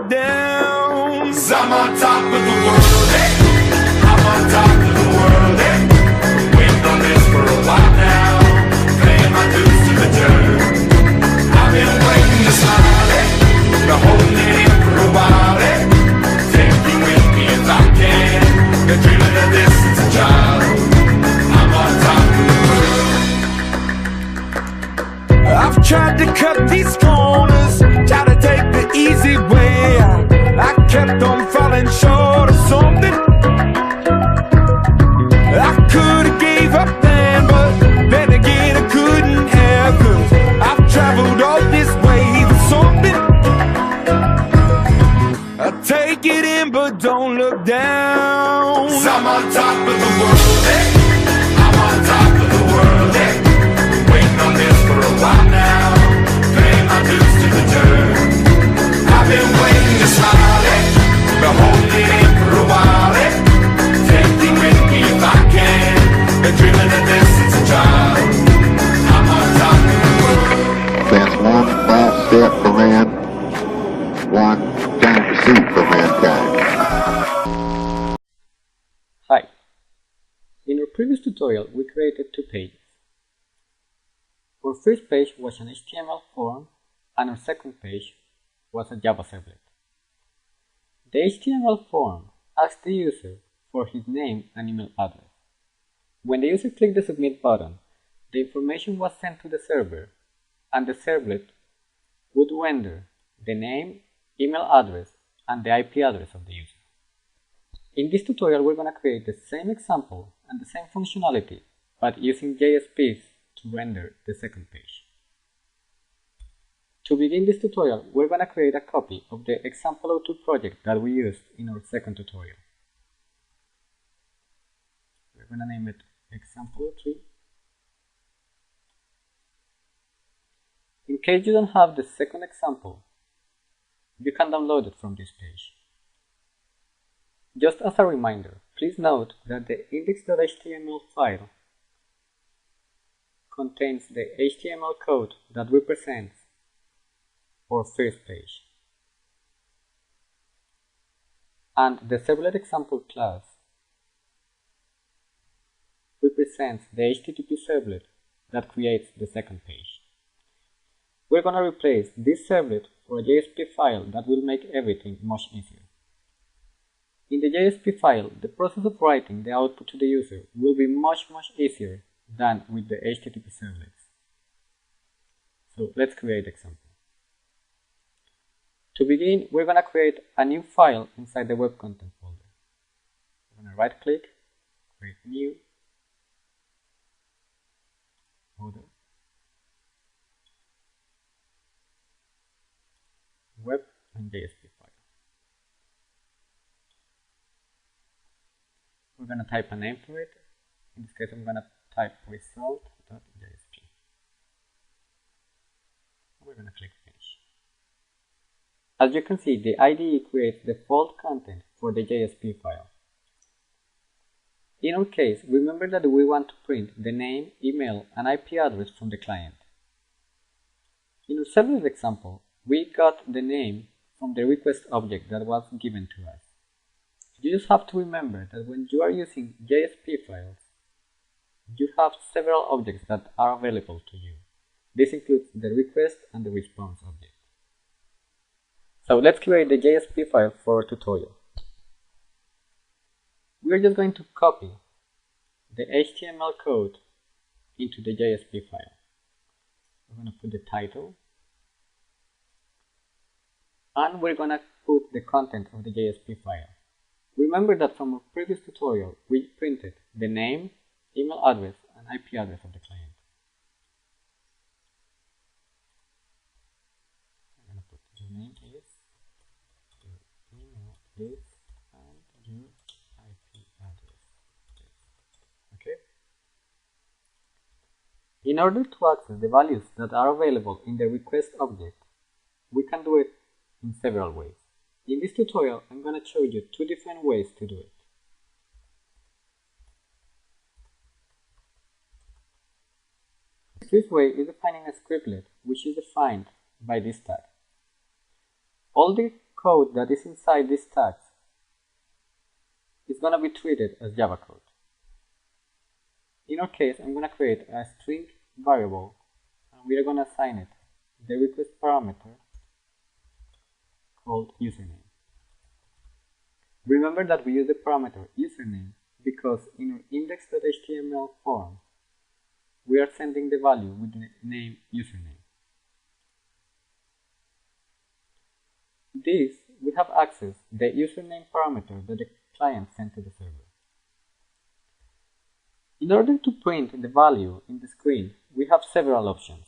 look down. 'Cause I'm on top of the world, hey. I'm on top of the world, hey. Waiting on this for a while now, paying my dues to the dirt. I've been waiting to smile, hey. Been holding it in for a while, hey. Take me with me if I can. Been dreaming of this since a child. I'm on top of the world. I've tried to cut these corners, tried to take the easy way out. I kept on falling short of something. I could've gave up then, but then again I couldn't have, 'cause I've traveled all this way for something. I take it in but don't look down. 'Cause I'm on top of the world, hey. I'm on top of the world, hey. Waiting on this for a while now, paying my dues to the dirt. I've been waiting to smile, hey. Been holding it in for a while, hey. Take me with me if I can. Been dreaming of this since a child. I'm on top of the world. That's one small step for man, one giant pursuit for mankind. Hi. In our previous tutorial, we created two pages. Our first page was an HTML form, and our second page was a Java servlet. The HTML form asks the user for his name and email address. When the user clicked the submit button, the information was sent to the server, and the servlet would render the name, email address, and the IP address of the user. In this tutorial, we're going to create the same example and the same functionality, but using JSPs to render the second page. To begin this tutorial, we're going to create a copy of the example02 project that we used in our second tutorial. We're going to name it example03. In case you don't have the second example, you can download it from this page. Just as a reminder, please note that the index.html file contains the HTML code that represents our first page, and the servlet example class represents the HTTP servlet that creates the second page. We're going to replace this servlet for a JSP file that will make everything much easier. In the JSP file, the process of writing the output to the user will be much easier than with the HTTP servlets. So let's create example. To begin, we're going to create a new file inside the web content folder. We're going to right click, create new, folder, web and JSP file. We're going to type a name for it. In this case, I'm going to type result.jsp. We're going to click finish. As you can see, the IDE creates the default content for the JSP file. In our case, remember that we want to print the name, email, and IP address from the client. In our servlet example, we got the name from the request object that was given to us. You just have to remember that when you are using JSP files, you have several objects that are available to you. This includes the request and the response object. So let's create the JSP file for our tutorial. We're just going to copy the HTML code into the JSP file. We're going to put the title, and we're going to put the content of the JSP file. Remember that from our previous tutorial, we printed the name, email address, and IP address of the client. I'm going to put your name is, your email is, and your IP address is. Okay? In order to access the values that are available in the request object, we can do it in several ways. In this tutorial, I'm going to show you two different ways to do it. The first way is defining a scriptlet, which is defined by this tag. All the code that is inside these tags is going to be treated as Java code. In our case, I'm going to create a string variable and we are going to assign it the request parameter called username. Remember that we use the parameter username because in our index.html form we are sending the value with the name username. This will have access the username parameter that the client sent to the server. In order to print the value in the screen, we have several options.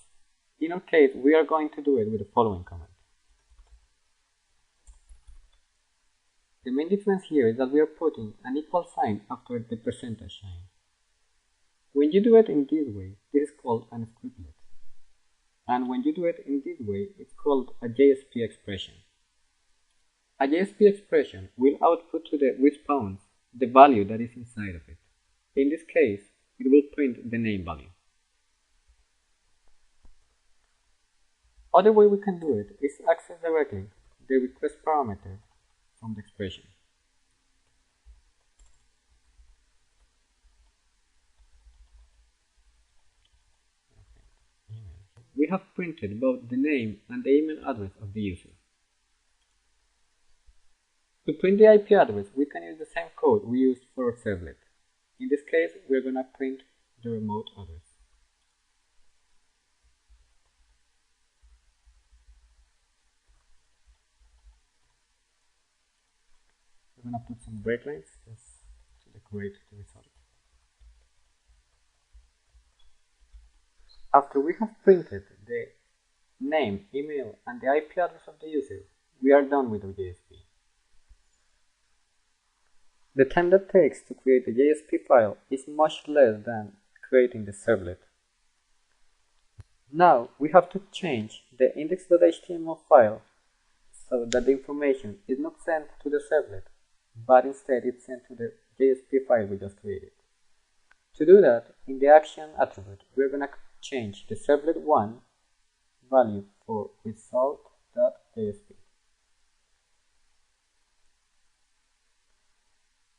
In our case, we are going to do it with the following command. The main difference here is that we are putting an equal sign after the percentage sign. When you do it in this way, this is called an scriptlet. And when you do it in this way, it's called a JSP expression. A JSP expression will output to the response the value that is inside of it. In this case, it will print the name value. Other way we can do it is access directly the request parameter from the expression. We have printed both the name and the email address of the user. To print the IP address, we can use the same code we used for our servlet. In this case, we are going to print the remote address. We're going to put some breaklines just to decorate the result. After we have printed the name, email, and the IP address of the user, we are done with our JSP. The time that takes to create a JSP file is much less than creating the servlet. Now we have to change the index.html file so that the information is not sent to the servlet, but instead it's sent to the JSP file we just created. To do that, in the action attribute, we're going to change the servlet1 value for result.jsp.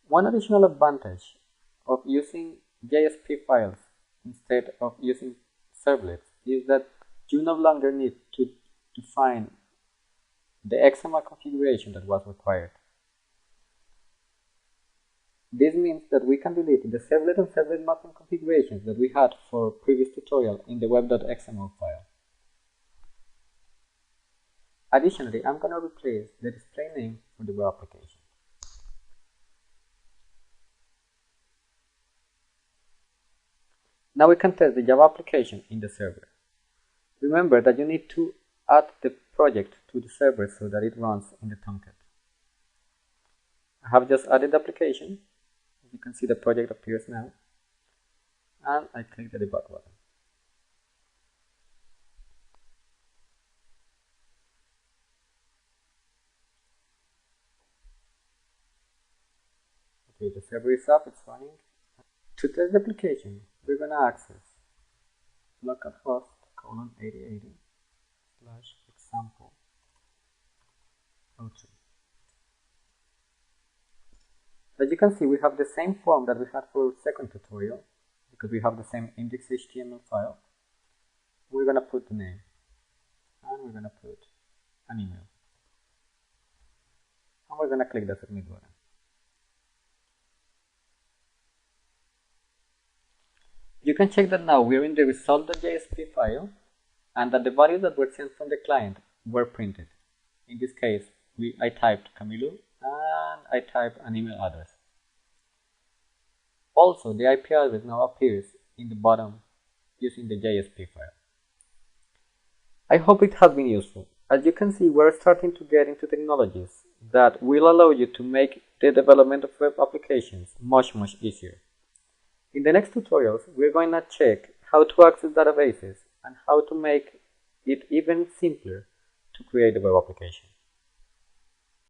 One additional advantage of using JSP files instead of using servlets is that you no longer need to define the XML configuration that was required. This means that we can delete the servlet and servlet mapping configurations that we had for previous tutorial in the web.xml file. Additionally, I'm going to replace the display name for the web application. Now we can test the Java application in the server. Remember that you need to add the project to the server so that it runs in the Tomcat. I have just added the application. As you can see, the project appears now. And I click the debug button. Okay, the server is up, it's running. To test the application, we're going to access localhost :8080/example03. As you can see, we have the same form that we had for our second tutorial because we have the same index.html file. We're going to put the name and we're going to put an email. And we're going to click the submit button. You can check that now we're in the result.jsp file and that the values that were sent from the client were printed. In this case, I typed Camilo and I typed an email address. Also, the IP address now appears in the bottom using the JSP file. I hope it has been useful. As you can see, we're starting to get into technologies that will allow you to make the development of web applications much easier. In the next tutorials, we're going to check how to access databases and how to make it even simpler to create a web application.